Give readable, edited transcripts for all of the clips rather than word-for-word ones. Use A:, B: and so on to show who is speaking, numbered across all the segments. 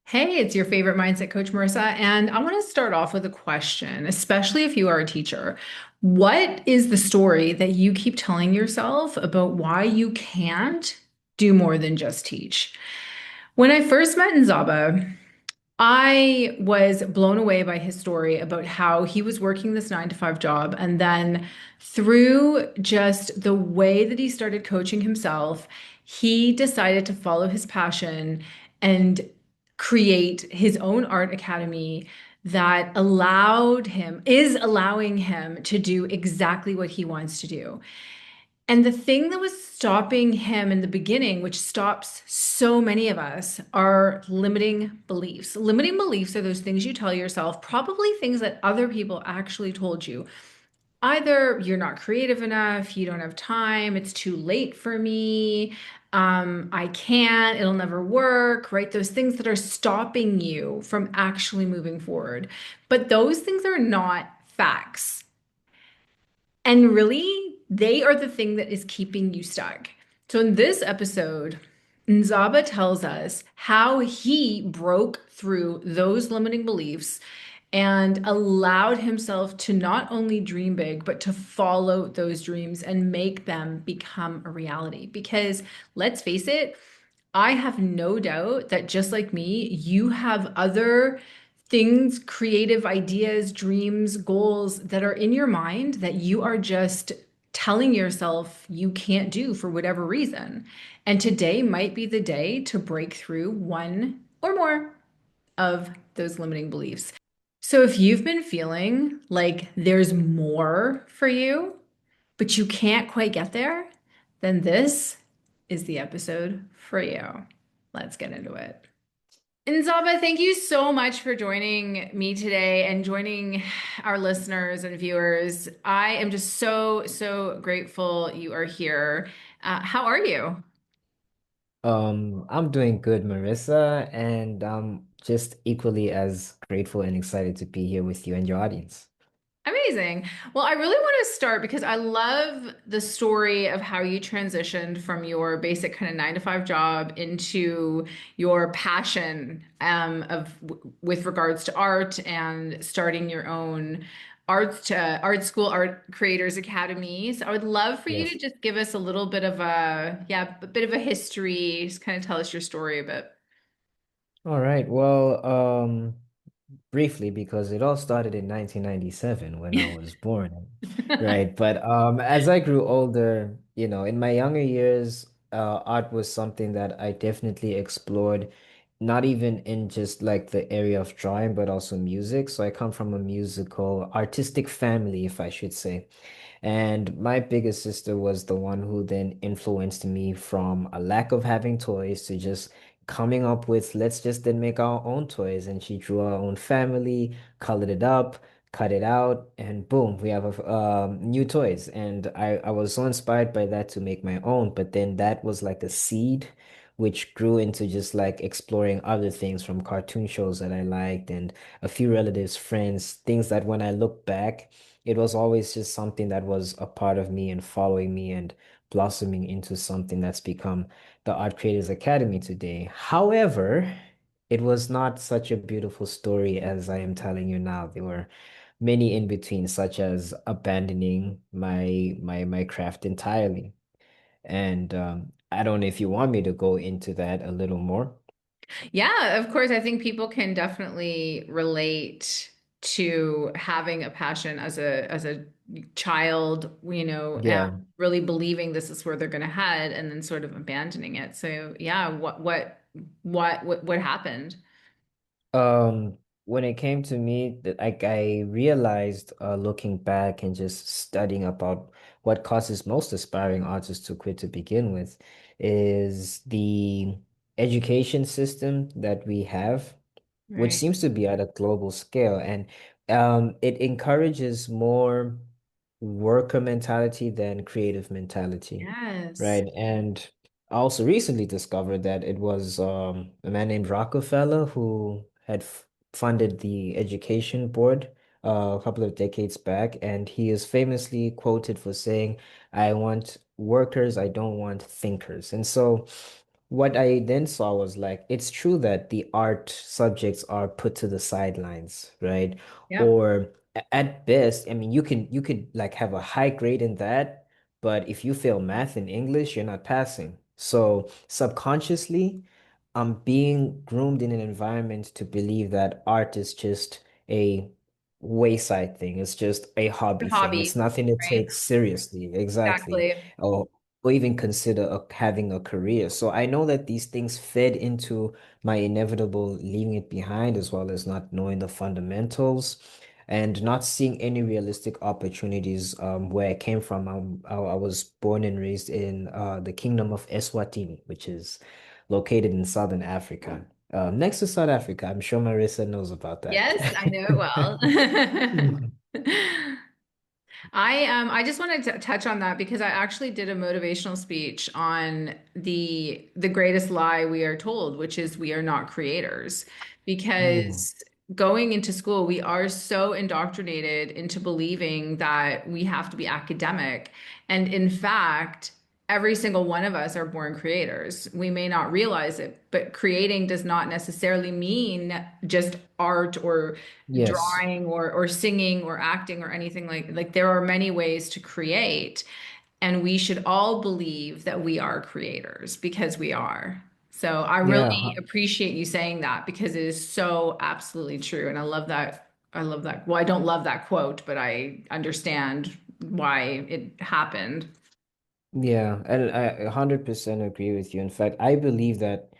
A: Hey, it's your favorite mindset coach, Marissa. And I want to start off with a question, especially if you are a teacher. What is the story that you keep telling yourself about why you can't do more than just teach? When I first met Ndzaba, I was blown away by his story about how he was working this 9 to 5 job. And then through just the way that he started coaching himself, he decided to follow his passion and create his own art academy that is allowing him to do exactly what he wants to do. And the thing that was stopping him in the beginning, which stops so many of us, are limiting beliefs. Limiting beliefs are those things you tell yourself, probably things that other people actually told you. Either you're not creative enough, you don't have time, it's too late for me, I can't, it'll never work, right? Those things that are stopping you from actually moving forward. But those things are not facts. And really, they are the thing that is keeping you stuck. So in this episode, Nzaba tells us how he broke through those limiting beliefs and allowed himself to not only dream big, but to follow those dreams and make them become a reality. Because let's face it, I have no doubt that just like me, you have other things, creative ideas, dreams, goals that are in your mind that you are just telling yourself you can't do for whatever reason. And today might be the day to break through one or more of those limiting beliefs. So if you've been feeling like there's more for you, but you can't quite get there, then this is the episode for you. Let's get into it. Nzaba, thank you so much for joining me today and joining our listeners and viewers. I am just so grateful you are here. How are you?
B: I'm doing good, Marissa, and I'm just equally as grateful and excited to be here with you and your audience.
A: Amazing. Well, I really want to start because I love the story of how you transitioned from your basic kind of 9 to 5 job into your passion with regards to art and starting your own art school, art creators academy. So I would love for you to
B: Yes.
A: just give us a little bit of a bit of a history, just kind of tell us your story a bit.
B: All right. Well, briefly, because it all started in 1997 when I was born, right? But as I grew older, in my younger years, art was something that I definitely explored, not even in just like the area of drawing, but also music. So I come from a musical, artistic family, if I should say. And my biggest sister was the one who then influenced me from a lack of having toys to just coming up with, let's just then make our own toys. And she drew our own family, colored it up, cut it out, and boom, we have new toys. And I was so inspired by that to make my own. But then that was like a seed which grew into just like exploring other things from cartoon shows that I liked and a few relatives, friends, things that when I look back, it was always just something that was a part of me and following me and blossoming into something that's become the Art Creators Academy today. However, it was not such a beautiful story as I am telling you now. There were many in between, such as abandoning my craft entirely. And I don't know if you want me to go into that a little more.
A: Yeah, of course. I think people can definitely relate to having a passion as a child, and
B: Yeah.
A: really believing this is where they're going to head and then sort of abandoning it. So, yeah, what happened?
B: Um, when it came to me, that like I realized, looking back and just studying about what causes most aspiring artists to quit to begin with, is the education system that we have, which
A: Right.
B: seems to be at a global scale, and it encourages more worker mentality than creative mentality,
A: Yes.
B: right? And I also recently discovered that it was a man named Rockefeller who had f funded the education board a couple of decades back, and he is famously quoted for saying, "I want workers, I don't want thinkers." And so what I then saw was like, it's true that the art subjects are put to the sidelines, right?
A: Yep.
B: Or at best, I mean, you could like have a high grade in that, but if you fail math and English, you're not passing. So subconsciously, I'm being groomed in an environment to believe that art is just a wayside thing. It's just a hobby thing. It's
A: Hobby,
B: nothing to
A: right?
B: take seriously. Exactly.
A: Exactly.
B: Or even consider having a career. So I know that these things fed into my inevitable leaving it behind, as well as not knowing the fundamentals and not seeing any realistic opportunities where I came from. I was born and raised in the Kingdom of Eswatini, which is located in Southern Africa. Next to South Africa, I'm sure Marissa knows about that.
A: Yes, I know it well.
B: Mhm.
A: I just wanted to touch on that because I actually did a motivational speech on the greatest lie we are told, which is we are not creators.
B: Mm.
A: Because going into school, we are so indoctrinated into believing that we have to be academic. And in fact, every single one of us are born creators. We may not realize it, but creating does not necessarily mean just art or
B: Yes.
A: drawing or singing or acting or anything like there are many ways to create, and we should all believe that we are creators because we are. So I really
B: Yeah.
A: appreciate you saying that because it is so absolutely true, and I love that. I love that. Well, I don't love that quote, but I understand why it happened.
B: Yeah, and I 100% agree with you. In fact, I believe that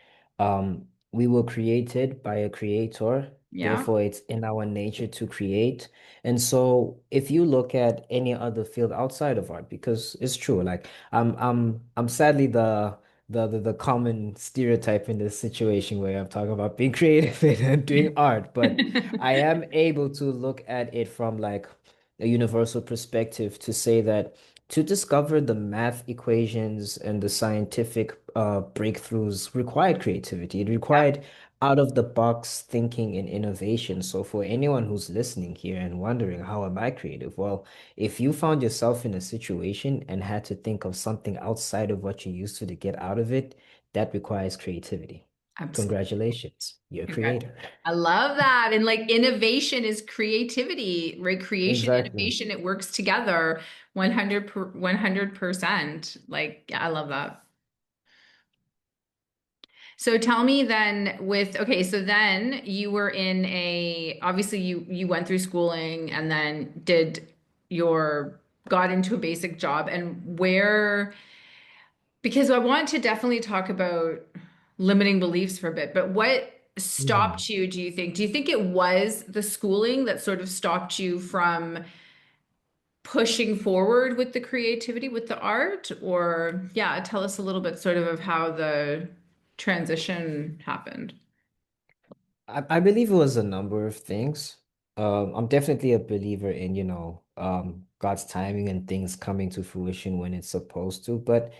B: we were created by a creator,
A: Yeah,
B: therefore it's in our nature to create. And so if you look at any other field outside of art, because it's true, like I'm sadly the common stereotype in this situation where I'm talking about being creative and doing art, but I am able to look at it from like a universal perspective to say that to discover the math equations and the scientific breakthroughs required creativity. It
A: yeah,
B: required out of the box thinking and innovation. So, for anyone who's listening here and wondering, how am I creative? Well, if you found yourself in a situation and had to think of something outside of what you used to get out of it, that requires creativity.
A: absolutely.
B: Congratulations, you're a creator.
A: I love that. And like innovation is creativity, right? Creation,
B: Exactly.
A: innovation, it works together 100%. Like, yeah, I love that. So tell me then okay, so then you were in obviously you went through schooling and then got into a basic job, and because I want to definitely talk about limiting beliefs for a bit, but what
B: Mhm.
A: stopped you, do you think? Do you think it was the schooling that sort of stopped you from pushing forward with the creativity, with the art? Or, yeah, tell us a little bit sort of how the transition happened.
B: I believe it was a number of things. I'm definitely a believer in, God's timing and things coming to fruition when it's supposed to. But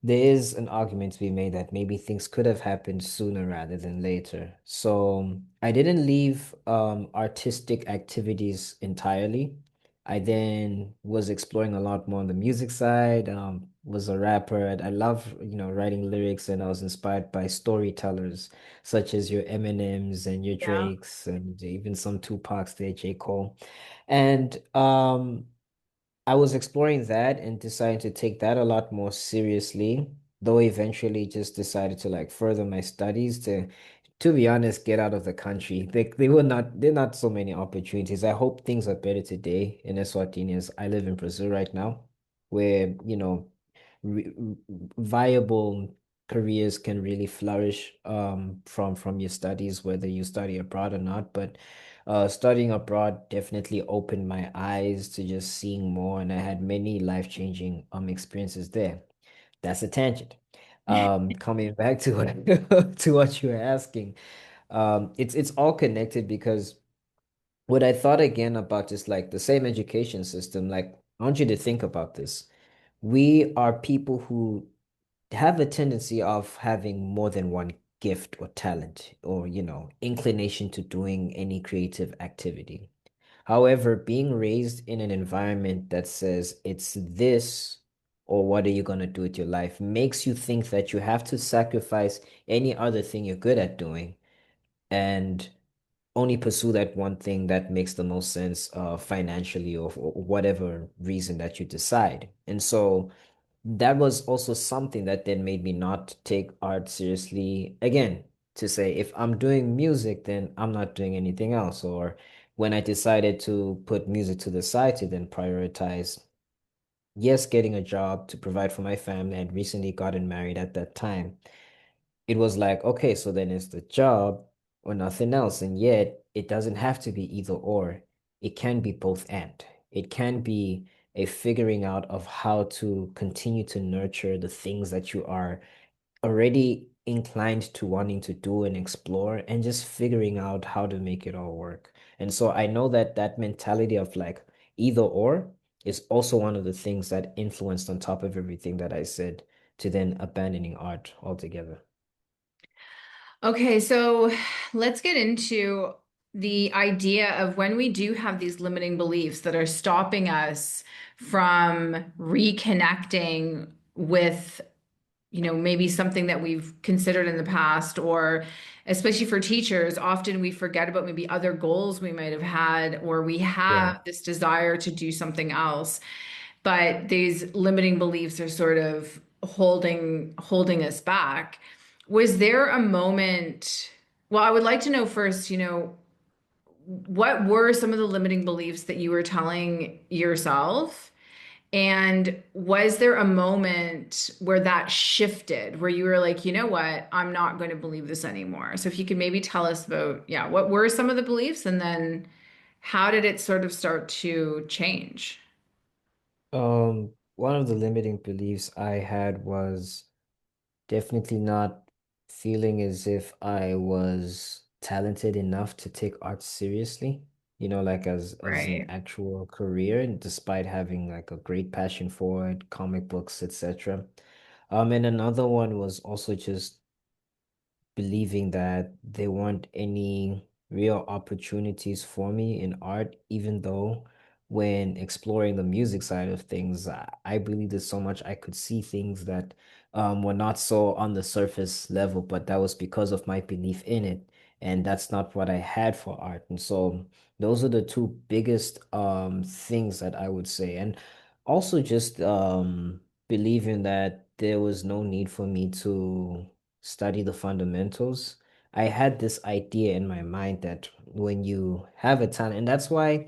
B: there is an argument to be made that maybe things could have happened sooner rather than later. So I didn't leave artistic activities entirely. I then was exploring a lot more on the music side, was a rapper. I love, writing lyrics, and I was inspired by storytellers such as your Eminems and your
A: Yeah.
B: Drakes and even some Tupacs there, J. Cole. And I was exploring that and deciding to take that a lot more seriously, though eventually just decided to like further my studies to be honest, get out of the country. There are not so many opportunities. I hope things are better today in Eswatini as I live in Brazil right now, where, re viable careers can really flourish from your studies, whether you study abroad or not. But studying abroad definitely opened my eyes to just seeing more, and I had many life-changing experiences there. That's a tangent. Coming back to to what you were asking, it's all connected because what I thought again about just like the same education system, like I want you to think about this. We are people who have a tendency of having more than one gift or talent or, inclination to doing any creative activity. However, being raised in an environment that says it's this or what are you going to do with your life makes you think that you have to sacrifice any other thing you're good at doing and only pursue that one thing that makes the most sense financially or for whatever reason that you decide. And so that was also something that then made me not take art seriously again, to say if I'm doing music, then I'm not doing anything else. Or when I decided to put music to the side to then prioritize, yes, getting a job to provide for my family. I'd recently gotten married at that time. It was like, okay, so then it's the job or nothing else. And yet it doesn't have to be either or. It can be both and. It can be a figuring out of how to continue to nurture the things that you are already inclined to wanting to do and explore and just figuring out how to make it all work. And so I know that that mentality of like either or is also one of the things that influenced on top of everything that I said to then abandoning art altogether.
A: Okay, so let's get into the idea of when we do have these limiting beliefs that are stopping us from reconnecting with, maybe something that we've considered in the past, or especially for teachers, often we forget about maybe other goals we might have had, or we
B: Yeah.
A: have this desire to do something else, but these limiting beliefs are sort of holding us back. Was there a moment? Well, I would like to know first, what were some of the limiting beliefs that you were telling yourself? And was there a moment where that shifted, where you were like, you know what, I'm not going to believe this anymore? So if you could maybe tell us about, yeah, what were some of the beliefs, and then how did it sort of start to change?
B: One of the limiting beliefs I had was definitely not feeling as if I was talented enough to take art seriously, like as an
A: Right.
B: actual career, and despite having like a great passion for it, comic books, etc. And another one was also just believing that there weren't any real opportunities for me in art, even though when exploring the music side of things, I believe there's so much I could see things that were not so on the surface level, but that was because of my belief in it. And that's not what I had for art. And so those are the two biggest things that I would say. And also just believing that there was no need for me to study the fundamentals. I had this idea in my mind that when you have a talent, and that's why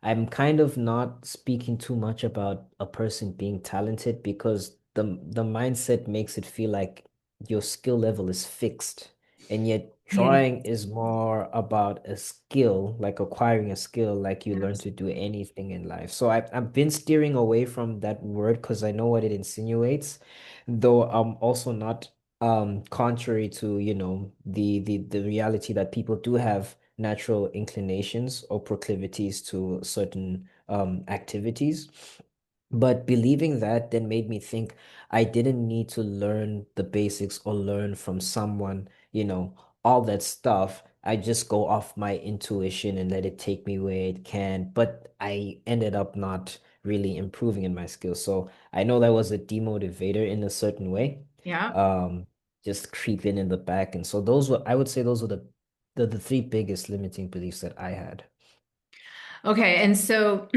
B: I'm kind of not speaking too much about a person being talented because the mindset makes it feel like your skill level is fixed. And yet
A: Yeah.
B: drawing is more about a skill, like acquiring a skill, like you learn
A: Yes.
B: to do anything in life. So I've been steering away from that word because I know what it insinuates, though I'm also not contrary to the reality that people do have natural inclinations or proclivities to certain activities. But believing that then made me think I didn't need to learn the basics or learn from someone, all that stuff. I just go off my intuition and let it take me where it can. But I ended up not really improving in my skills. So I know that was a demotivator in a certain way,
A: Yeah.
B: um, just creeping in the back. And so those were, I would say, those were the three biggest limiting beliefs that I had.
A: Okay. And so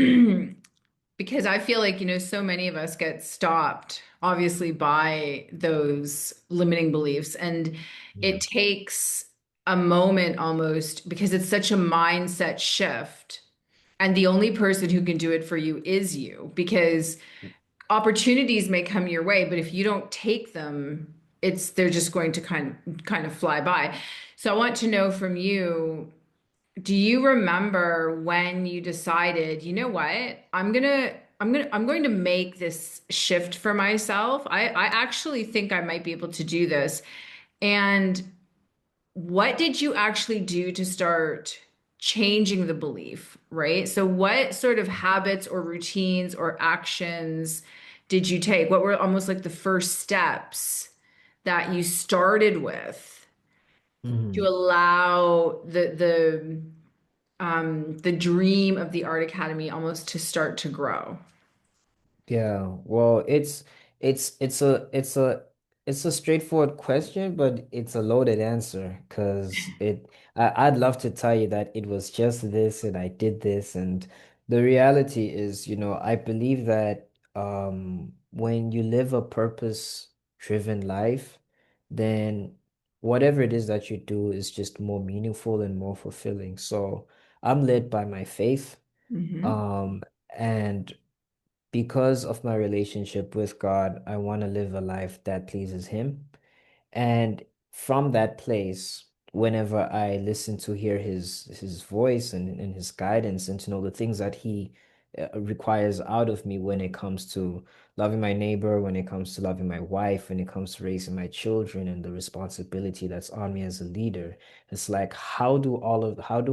A: because I feel like, so many of us get stopped, obviously, by those limiting beliefs. And
B: Yeah.
A: it takes a moment almost because it's such a mindset shift. And the only person who can do it for you is you, because opportunities may come your way, but if you don't take them, they're just going to kind of fly by. So I want to know from you, do you remember when you decided, you know what, I'm going to make this shift for myself. I actually think I might be able to do this. And what did you actually do to start changing the belief, right? So what sort of habits or routines or actions did you take? What were almost like the first steps that you started with to
B: Mhm.
A: allow the dream of the art academy almost to start to grow?
B: Yeah, well, It's a straightforward question, but it's a loaded answer because I'd love to tell you that it was just this and I did this, and the reality is, I believe that when you live a purpose-driven life, then whatever it is that you do is just more meaningful and more fulfilling. So I'm led by my faith,
A: Hmm.
B: um, and because of my relationship with God, I want to live a life that pleases Him. And from that place, whenever I listen to hear his voice and his guidance and to know the things that he requires out of me when it comes to loving my neighbor, when it comes to loving my wife, when it comes to raising my children and the responsibility that's on me as a leader, it's like how do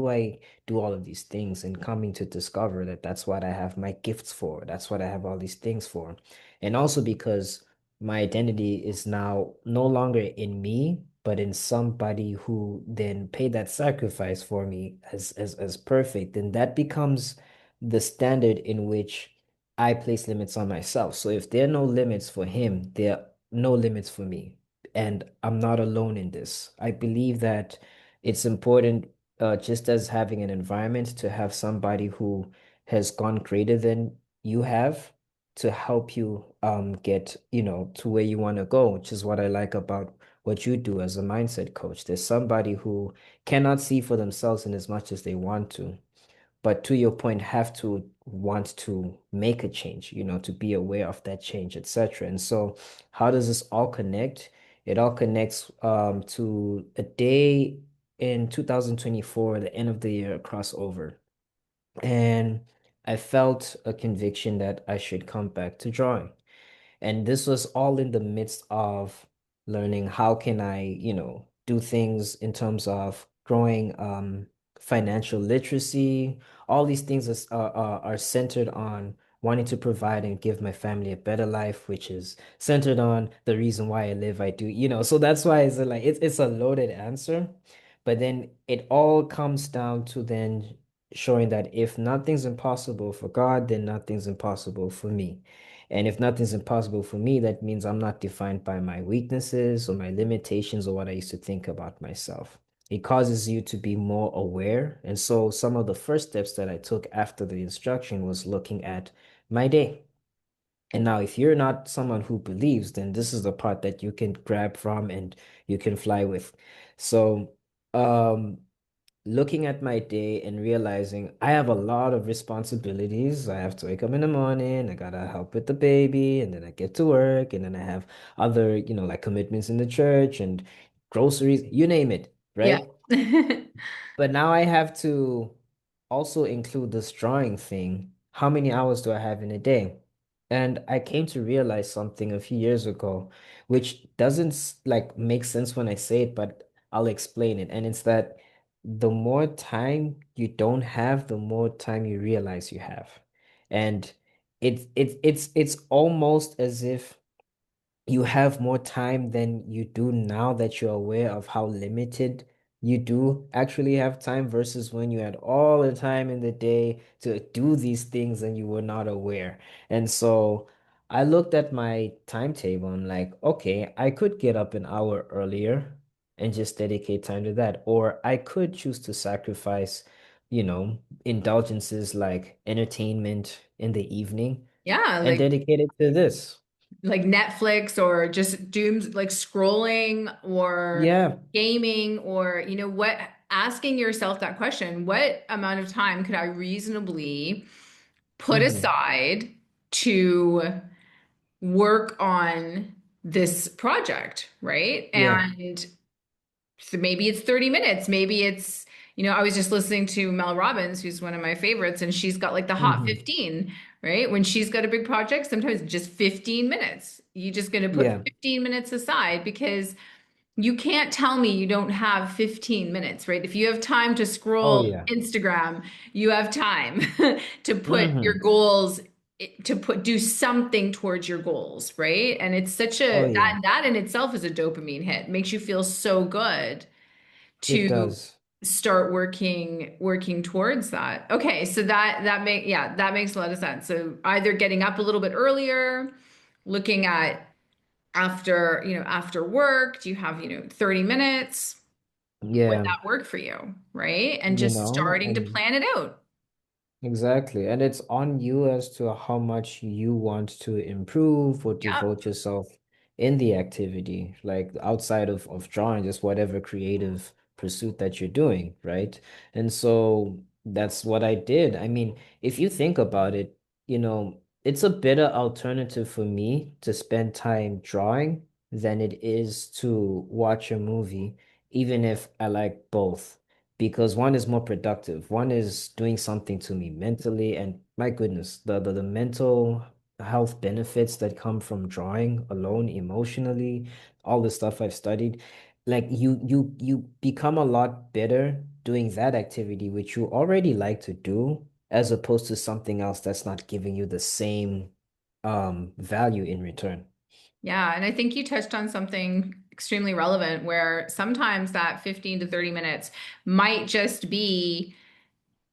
B: I do all of these things and coming to discover that that's what I have my gifts for. That's what I have all these things for. And also because my identity is now no longer in me, but in somebody who then paid that sacrifice for me as perfect, then that becomes the standard in which I place limits on myself. So if there are no limits for him, there are no limits for me. And I'm not alone in this. I believe that it's important, just as having an environment, to have somebody who has gone greater than you have to help you get, to where you want to go, which is what I like about what you do as a mindset coach. There's somebody who cannot see for themselves in as much as they want to, but to your point, have to want to make a change, to be aware of that change, etc. And so, how does this all connect? It all connects to a day in 2024, the end of the year crossover. And I felt a conviction that I should come back to drawing. And this was all in the midst of learning how can I, do things in terms of growing financial literacy. All these things are centered on wanting to provide and give my family a better life, which is centered on the reason why I live, I do, So that's why it's a loaded answer. But then it all comes down to then showing that if nothing's impossible for God, then nothing's impossible for me. And if nothing's impossible for me, that means I'm not defined by my weaknesses or my limitations or what I used to think about myself. It causes you to be more aware. And so some of the first steps that I took after the instruction was looking at my day. And now, if you're not someone who believes, then this is the part that you can grab from and you can fly with. So, um, looking at my day and realizing I have a lot of responsibilities. I have to wake up in the morning, I gotta help with the baby, and then I get to work, and then I have other, like commitments in the church and groceries, you name it,
A: Yeah.
B: right? But now I have to also include this drawing thing. How many hours do I have in a day? And I came to realize something a few years ago, which doesn't like make sense when I say it, but I'll explain it. And it's that the more time you don't have, the more time you realize you have. And it's almost as if you have more time than you do now that you're aware of how limited you do actually have time versus when you had all the time in the day to do these things and you were not aware. And so I looked at my timetable. I'm like, okay, I could get up an hour earlier and just dedicate time to that. Or I could choose to sacrifice, indulgences like entertainment in the evening
A: Yeah,
B: and dedicate it to this.
A: like Netflix or just doom like scrolling or
B: Yeah.
A: gaming or what, asking yourself that question, what amount of time could I reasonably put
B: Hmm.
A: aside to work on this project, right?
B: Yeah.
A: And so maybe it's 30 minutes, maybe it's I was just listening to Mel Robbins, who's one of my favorites, and she's got like the hot
B: Hmm.
A: 15, right? When she's got a big project, sometimes just 15 minutes. You just going to put
B: Yeah.
A: 15 minutes aside because you can't tell me you don't have 15 minutes, right? If you have time to
B: Oh
A: scroll
B: yeah.
A: Instagram, you have time to put your
B: Hmm.
A: goals do something towards your goals, right? And it's such
B: Oh
A: a
B: yeah.
A: that in itself is a dopamine hit. Makes you feel so good
B: It
A: to
B: does.
A: start working towards that. Okay, so that makes a lot of sense. So either getting up a little bit earlier, looking at after, after work? Do you have, 30 minutes? Would
B: Yeah,
A: that work for you? Right. And
B: you
A: just
B: know,
A: starting to
B: and
A: plan it out.
B: exactly. And it's on you as to how much you want to improve or
A: Yeah.
B: devote yourself in the activity, like outside of drawing, just whatever creative pursuit that you're doing, right? And so that's what I did. I mean, if you think about it, it's a better alternative for me to spend time drawing than it is to watch a movie, even if I like both because one is more productive. One is doing something to me mentally, and my goodness, the mental health benefits that come from drawing alone, emotionally, all the stuff I've studied, like you become a lot better doing that activity which you already like to do, as opposed to something else that's not giving you the same value in return.
A: Yeah. And I think you touched on something extremely relevant where sometimes that 15 to 30 minutes might just be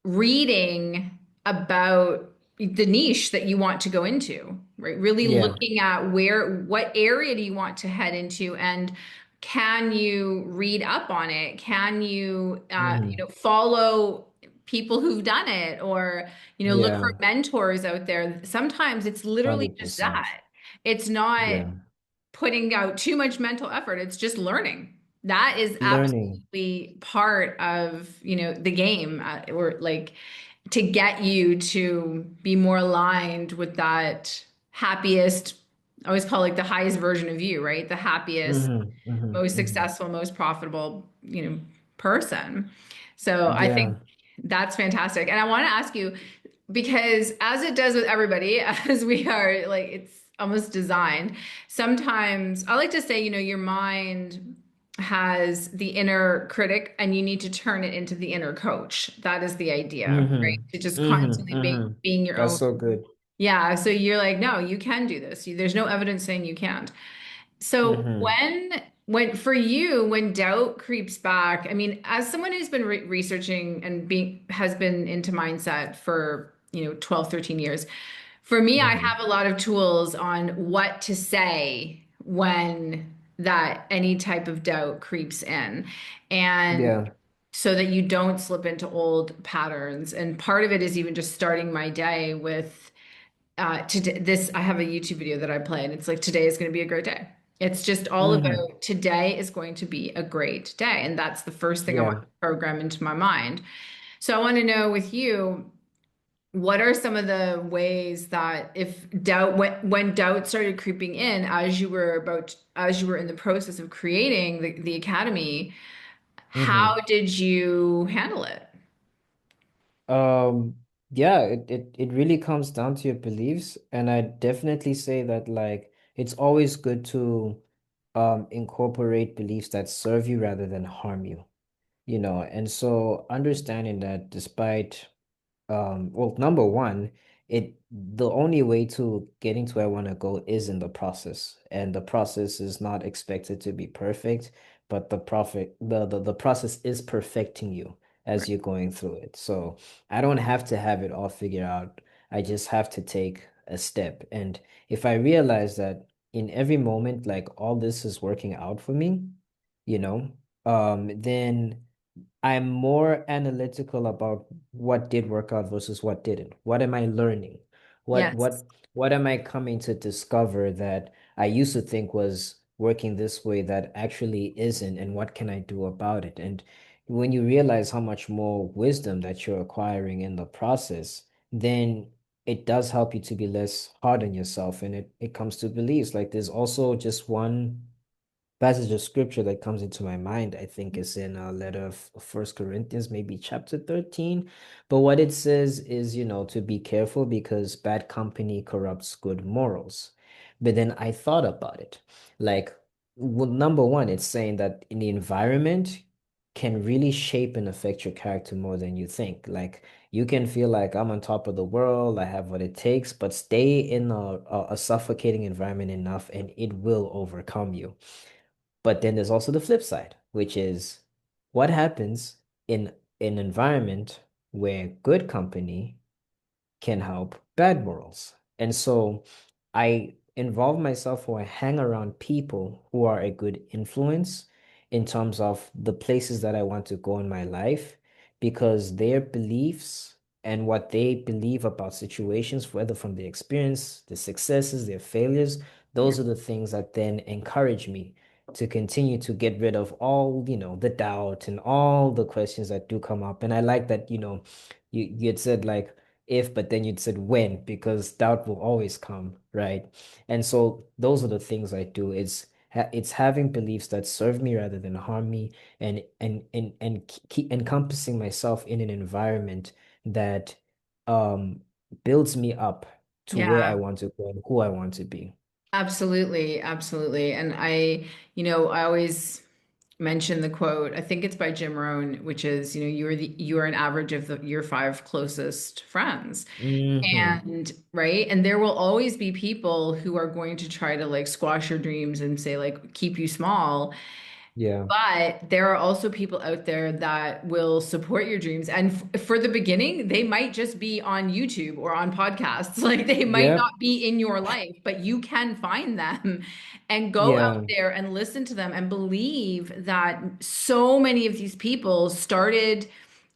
A: reading about the niche that you want to go into, right? Really
B: Yeah.
A: looking at what area do you want to head into, and can you read up on it? Can you,
B: Hmm.
A: follow people who've done it, or, look for
B: Yeah.
A: mentors out there? Sometimes it's literally just
B: 100%.
A: that. It's not
B: Yeah.
A: putting out too much mental effort. It's just learning. That is
B: Learning.
A: absolutely part of, the game, or like to get you to be more aligned with that happiest, I always call it like the highest version of you, right? The happiest,
B: Hmm. Hmm.
A: most
B: Hmm.
A: successful, most profitable, person. So I think
B: Yeah.
A: that's fantastic. And I want to ask you, because as it does with everybody, as we are like, it's almost designed. Sometimes I like to say, your mind has the inner critic and you need to turn it into the inner coach. That is the idea, right?
B: Hmm.
A: To just
B: Hmm.
A: constantly
B: Hmm.
A: being your
B: That's
A: own.
B: so good.
A: Yeah. So you're like, no, you can do this. There's no evidence saying you can't. So
B: Hmm.
A: when for you, when doubt creeps back, I mean, as someone who's been researching and being has been into mindset for, 12, 13 years, for me, I
B: Hmm.
A: have a lot of tools on what to say when that any type of doubt creeps in. And
B: Yeah.
A: so that you don't slip into old patterns. And part of it is even just starting my day with today, I have a YouTube video that I play, and it's like, today is going to be a great day. It's just all
B: Hmm.
A: about today is going to be a great day. And that's the first thing I want
B: Yeah.
A: to program into my mind. So I want to know with you, what are some of the ways that if doubt, when doubt started creeping in as you were in the process of creating the academy, how
B: Hmm.
A: did you handle it?
B: Yeah, it really comes down to your beliefs. And I definitely say that like it's always good to incorporate beliefs that serve you rather than harm you. And so understanding that despite well, number one, the only way to getting to where I want to go is in the process. And the process is not expected to be perfect, but the process is perfecting you as
A: Right.
B: you're going through it. So I don't have to have it all figured out. I just have to take a step. And if I realize that in every moment, like all this is working out for me, you know, then I'm more analytical about what did work out versus what didn't. What am I learning? What
A: Yes.
B: what what am I coming to discover that I used to think was working this way that actually isn't, and what can I do about it? And when you realize how much more wisdom that you're acquiring in the process, then it does help you to be less hard on yourself. And it comes to beliefs. Like there's also just one passage of scripture that comes into my mind. I think is in a letter of First Corinthians, maybe chapter 13. But what it says is, to be careful because bad company corrupts good morals. But then I thought about it. Like, well, number one, it's saying that in the environment can really shape and affect your character more than you think. Like you can feel like I'm on top of the world, I have what it takes, but stay in a suffocating environment enough and it will overcome you. But then there's also the flip side, which is what happens in an environment where good company can help bad morals. And so I involve myself or hang around people who are a good influence in terms of the places that I want to go in my life, because their beliefs and what they believe about situations, whether from the experience, the successes, their failures,
A: Yeah.
B: those are the things that then encourage me to continue to get rid of all, the doubt and all the questions that do come up. And I like that, you had said like if, but then you'd said when, because doubt will always come, right? And so those are the things I do. It's having beliefs that serve me rather than harm me, and keep encompassing myself in an environment that um builds me up to where I
A: Yeah.
B: want to go and who I want to be.
A: Absolutely, absolutely. And I always mention the quote, I think it's by Jim Rohn, which is, you are an average of your five closest friends.
B: Hmm.
A: And right. And there will always be people who are going to try to like squash your dreams and say, like, keep you small.
B: Yeah.
A: But there are also people out there that will support your dreams. And for the beginning, they might just be on YouTube or on podcasts. Like they might not
B: Yep.
A: be in your life, but you can find them and go out
B: Yeah.
A: there and listen to them and believe that so many of these people started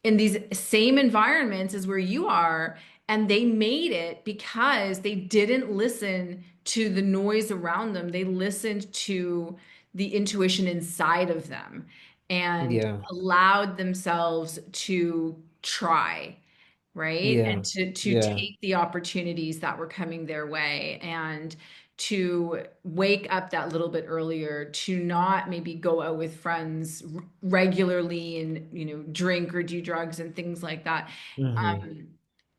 A: in these same environments as where you are. And they made it because they didn't listen to the noise around them. They listened to the intuition inside of them and
B: Yeah.
A: allowed themselves to try, right? And
B: Yeah.
A: to
B: Yeah.
A: take the opportunities that were coming their way and to wake up that little bit earlier, to not maybe go out with friends regularly and, drink or do drugs and things like that.
B: Hmm.
A: Um,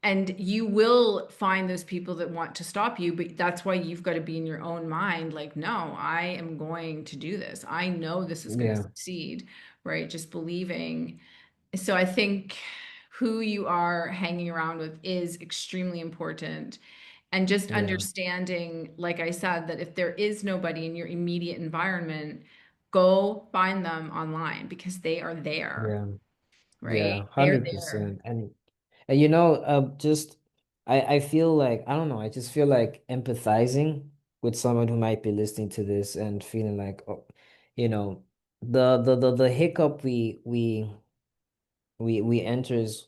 A: and you will find those people that want to stop you, but that's why you've got to be in your own mind, like, no, I am going to do this. I know this is going to
B: Yeah.
A: succeed, right? Just believing. So I think who you are hanging around with is extremely important. And just
B: Yeah.
A: understanding, like I said, that if there is nobody in your immediate environment, go find them online because they are there,
B: Yeah. Yeah,
A: right? They're there.
B: 100%. And just I feel like I don't know, I just feel like empathizing with someone who might be listening to this and feeling like, oh, you know, the hiccup we enters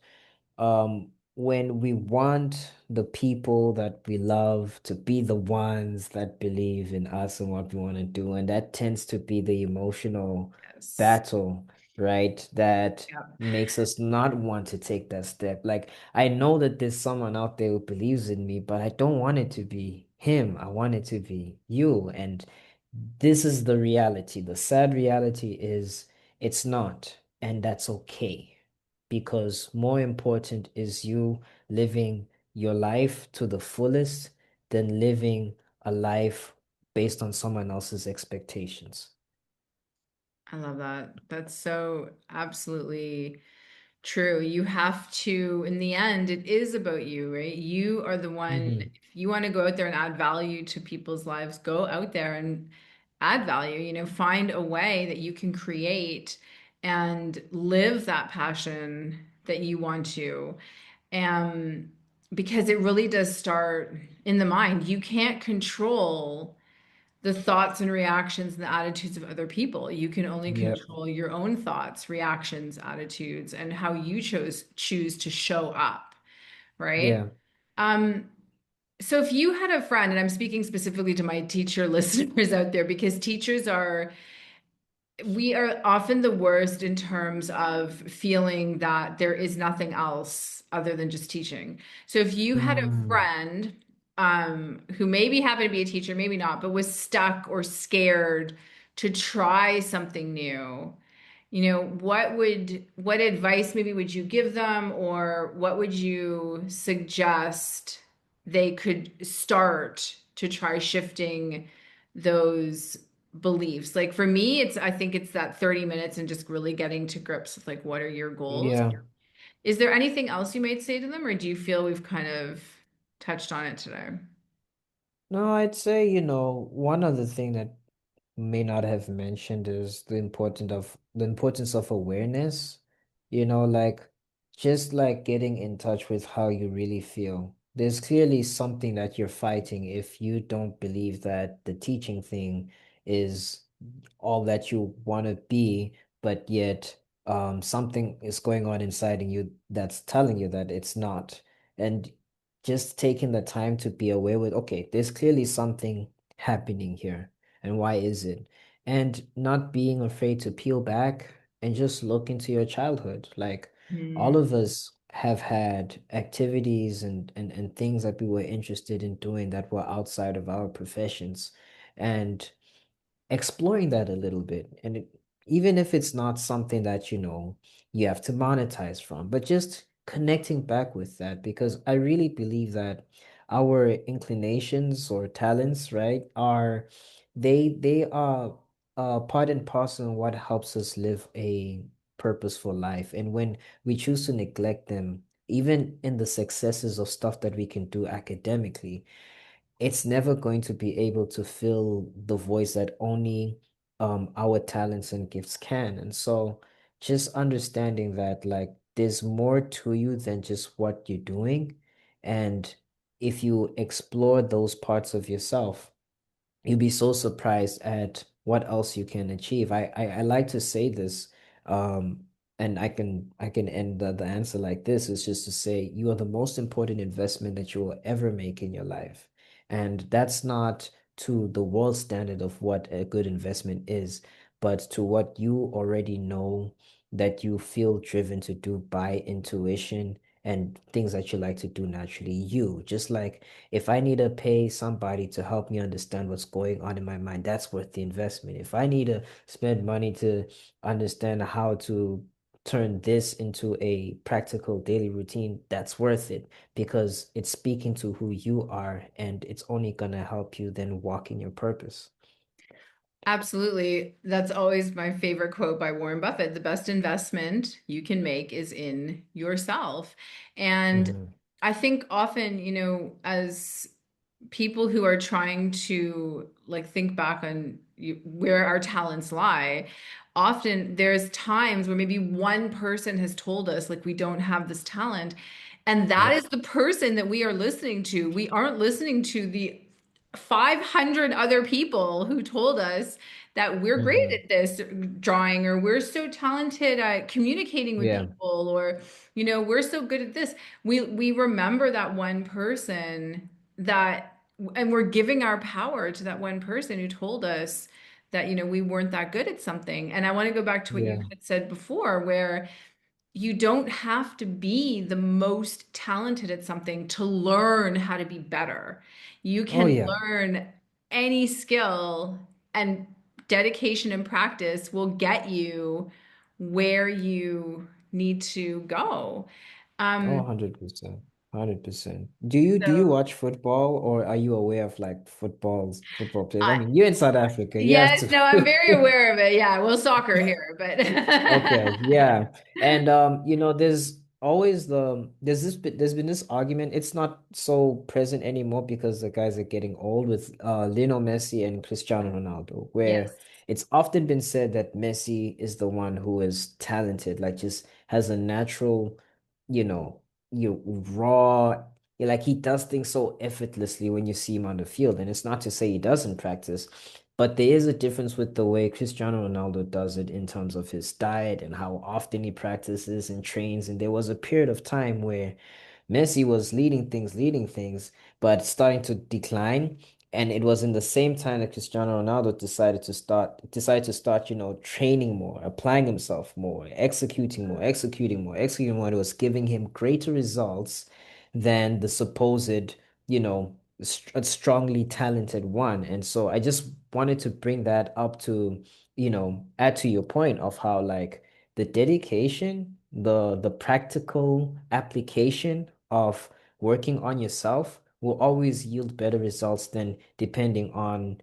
B: when we want the people that we love to be the ones that believe in us and what we want to do, and that tends to be the emotional
A: Yes.
B: battle, right? That
A: Yeah.
B: makes us not want to take that step. Like, I know that there's someone out there who believes in me, but I don't want it to be him. I want it to be you. And this is the reality. The sad reality is it's not, and that's okay, because more important is you living your life to the fullest than living a life based on someone else's expectations.
A: I love that. That's so absolutely true. You have to, in the end, it is about you, right? You are the one,
B: Hmm.
A: if you want to go out there and add value to people's lives, go out there and add value, find a way that you can create and live that passion that you want to. And because it really does start in the mind. You can't control the thoughts and reactions and the attitudes of other people. You can only
B: Yep.
A: control your own thoughts, reactions, attitudes, and how you choose to show up, right?
B: Yeah.
A: Um, so if you had a friend, and I'm speaking specifically to my teacher listeners out there, because teachers are we are often the worst in terms of feeling that there is nothing else other than just teaching. So if you had a
B: Mm,
A: friend who maybe happened to be a teacher, maybe not, but was stuck or scared to try something new, what advice maybe would you give them, or what would you suggest they could start to try shifting those beliefs? Like for me, I think it's that 30 minutes and just really getting to grips with like what are your goals?
B: yeah.
A: Is there anything else you might say to them, or do you feel we've kind of touched on it today?
B: No, I'd say, one other thing that may not have mentioned is the importance of awareness, like just like getting in touch with how you really feel. there's clearly something that you're fighting if you don't believe that the teaching thing is all that you want to be, but yet something is going on inside of you that's telling you that it's not. And just taking the time to be aware with, okay, there's clearly something happening here. And why is it? And not being afraid to peel back and just look into your childhood. Like all
A: Hmm.
B: of us have had activities and things that we were interested in doing that were outside of our professions. And exploring that a little bit. And even if it's not something that, you have to monetize from, but just connecting back with that, because I really believe that our inclinations or talents, right, they are part and parcel in what helps us live a purposeful life. And when we choose to neglect them, even in the successes of stuff that we can do academically, it's never going to be able to fill the voice that only our talents and gifts can. And so just understanding that like there's more to you than just what you're doing. And if you explore those parts of yourself, you'd be so surprised at what else you can achieve. I like to say this, um, and I can end the answer like this, is just to say you are the most important investment that you will ever make in your life. And that's not to the world standard of what a good investment is, but to what you already know that you feel driven to do by intuition and things that you like to do naturally. You, just like if I need to pay somebody to help me understand what's going on in my mind, that's worth the investment. If I need to spend money to understand how to turn this into a practical daily routine, that's worth it because it's speaking to who you are and it's only going to help you then walk in your purpose.
A: Absolutely. That's always my favorite quote by Warren Buffett. The best investment you can make is in yourself. And
B: Mhm.
A: I think often, as people who are trying to like think back on where our talents lie, often there's times where maybe one person has told us like we don't have this talent, and that is
B: Yep.
A: the person that we are listening to. We aren't listening to the 500 other people who told us that we're great
B: Hmm.
A: at this drawing, or we're so talented at communicating with
B: Yeah.
A: people, or we're so good at this. We remember that one person, that and we're giving our power to that one person who told us that we weren't that good at something. And I want to go back to what you
B: Yeah.
A: had said before, where you don't have to be the most talented at something to learn how to be better. You
B: Oh,
A: can
B: yeah.
A: learn any skill, and dedication and practice will get you where you need to go.
B: Oh,
A: Um,
B: 100%. 100%. Do you
A: so
B: watch football or are you aware of like football players? I
A: I,
B: mean, you're in South Africa. You have
A: yes, no, I'm very
B: to.
A: aware of it. Yeah, well, soccer here, but
B: Okay, yeah. And there's always there's been this argument. It's not so present anymore because the guys are getting old with Lionel Messi and Cristiano Ronaldo, where
A: yes.
B: it's often been said that Messi is the one who is talented, like just has a natural, you know, raw, like he does things so effortlessly when you see him on the field. And it's not to say he doesn't practice, but there is a difference with the way Cristiano Ronaldo does it in terms of his diet and how often he practices and trains. And there was a period of time where Messi was leading things, but starting to decline. And it was in the same time that Cristiano Ronaldo decided to start, training more, applying himself more, executing more. It was giving him greater results than the supposed, a strongly talented one. And so I just wanted to bring that up to, add to your point of how like the dedication, the practical application of working on yourself will always yield better results than depending on,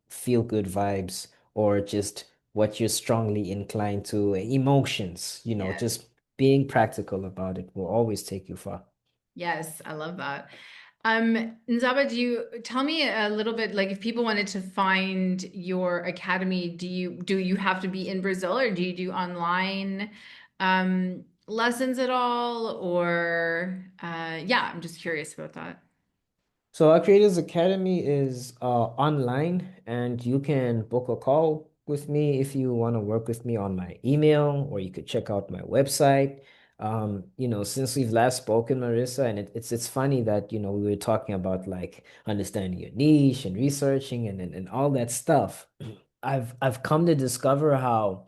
B: feel good vibes or just what you're strongly inclined to, emotions,
A: Yes.
B: just being practical about it will always take you far.
A: Yes, I love that. Nzaba, do you tell me a little bit, like if people wanted to find your academy, do you have to be in Brazil, or do you do online? lessons at all? Or yeah, I'm just curious about that.
B: So our Creators Academy is online, and you can book a call with me if you want to work with me on my email, or you could check out my website. Since we've last spoken, Marissa, and it's funny that we were talking about like understanding your niche and researching and all that stuff. I've come to discover how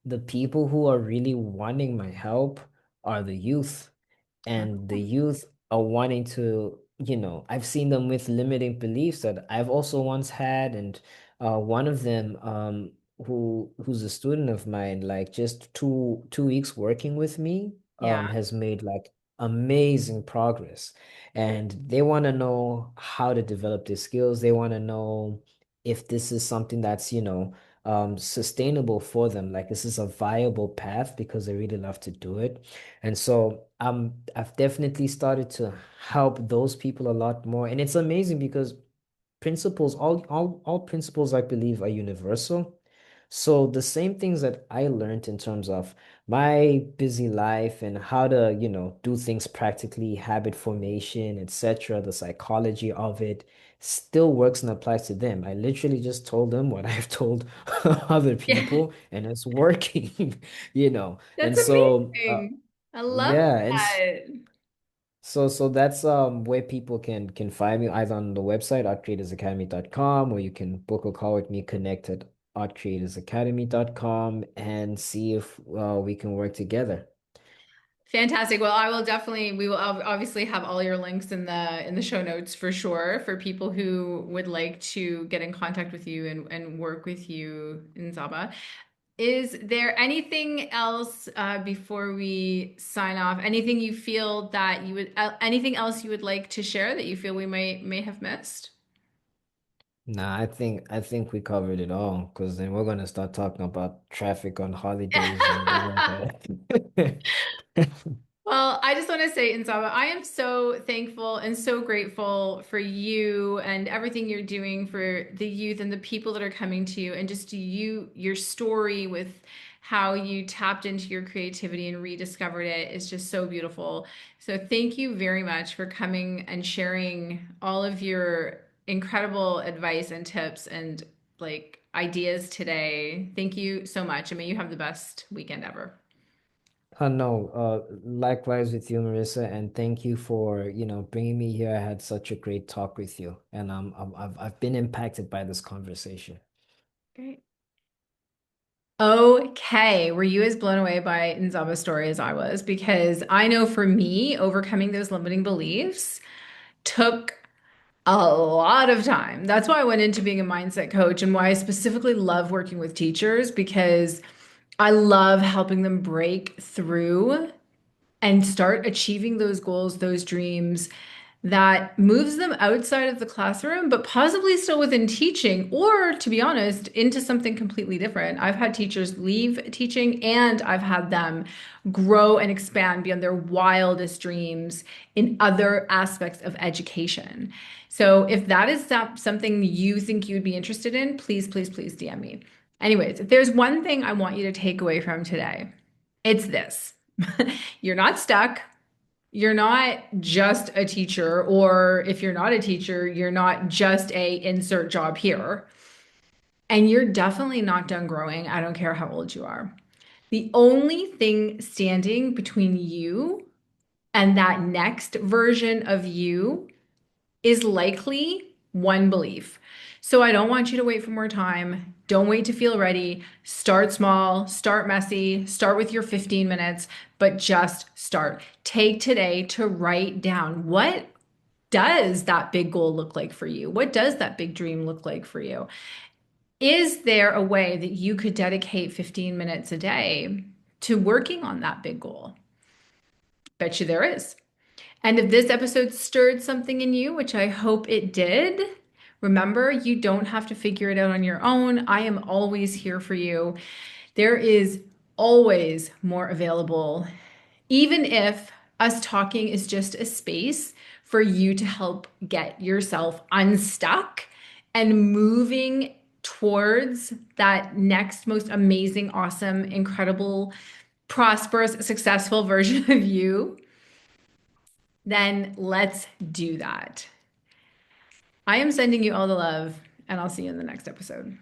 B: the people who are really wanting my help are the youth, and the youth are wanting to, I've seen them with limiting beliefs that I've also once had. And one of them, who's a student of mine, like just two weeks working with me,
A: Yeah.
B: has made like amazing progress. And they want to know how to develop their skills. They want to know if this is something that's, sustainable for them. Like, this is a viable path because they really love to do it. And so I've definitely started to help those people a lot more. And it's amazing because principles, all principles, I believe, are universal. So the same things that I learned in terms of my busy life and how to, do things practically, habit formation, etc., the psychology of it still works and applies to them. I literally just told them what I've told other
A: Yeah.
B: people, and it's working, you know.
A: That's
B: And so
A: amazing. I love
B: yeah, and
A: that.
B: so that's where people can find me, either on the website artcreatorsacademy.com, or you can book a call with me, connect at artcreatorsacademy.com, and see if we can work together.
A: Fantastic. Well, we will obviously have all your links in the show notes for sure for people who would like to get in contact with you and work with you in Zaba. Is there anything else before we sign off? Anything you feel that anything else you would like to share that you feel we may have missed?
B: Nah, I think we covered it all, because then we're gonna start talking about traffic on holidays and the weather.
A: Well, I just want to say, Ndzaba, I am so thankful and so grateful for you and everything you're doing for the youth and the people that are coming to you, and just your story with how you tapped into your creativity and rediscovered it is just so beautiful. So thank you very much for coming and sharing all of your incredible advice and tips and like ideas today. Thank you so much. I mean, you have the best weekend ever.
B: No, likewise with you, Marissa, and thank you for, bringing me here. I had such a great talk with you, and I've been impacted by this conversation.
A: Great. Okay, were you as blown away by Nzaba's story as I was? Because I know for me, overcoming those limiting beliefs took a lot of time. That's why I went into being a mindset coach and why I specifically love working with teachers because I love helping them break through and start achieving those goals, those dreams that moves them outside of the classroom, but possibly still within teaching, or to be honest, into something completely different. I've had teachers leave teaching and I've had them grow and expand beyond their wildest dreams in other aspects of education. So if that is something you think you'd be interested in, please, please, please DM me. Anyways, if there's one thing I want you to take away from today, it's this. You're not stuck. You're not just a teacher, or if you're not a teacher, you're not just a insert job here. And you're definitely not done growing. I don't care how old you are. The only thing standing between you and that next version of you is likely one belief. So I don't want you to wait for more time. Don't wait to feel ready. Start small, start messy, start with your 15 minutes, but just start. Take today to write down, what does that big goal look like for you? What does that big dream look like for you? Is there a way that you could dedicate 15 minutes a day to working on that big goal? Bet you there is. And if this episode stirred something in you, which I hope it did, remember, you don't have to figure it out on your own. I am always here for you. There is always more available, even if us talking is just a space for you to help get yourself unstuck and moving towards that next most amazing, awesome, incredible prosperous, successful version of you, then let's do that. I am sending you all the love, and I'll see you in the next episode.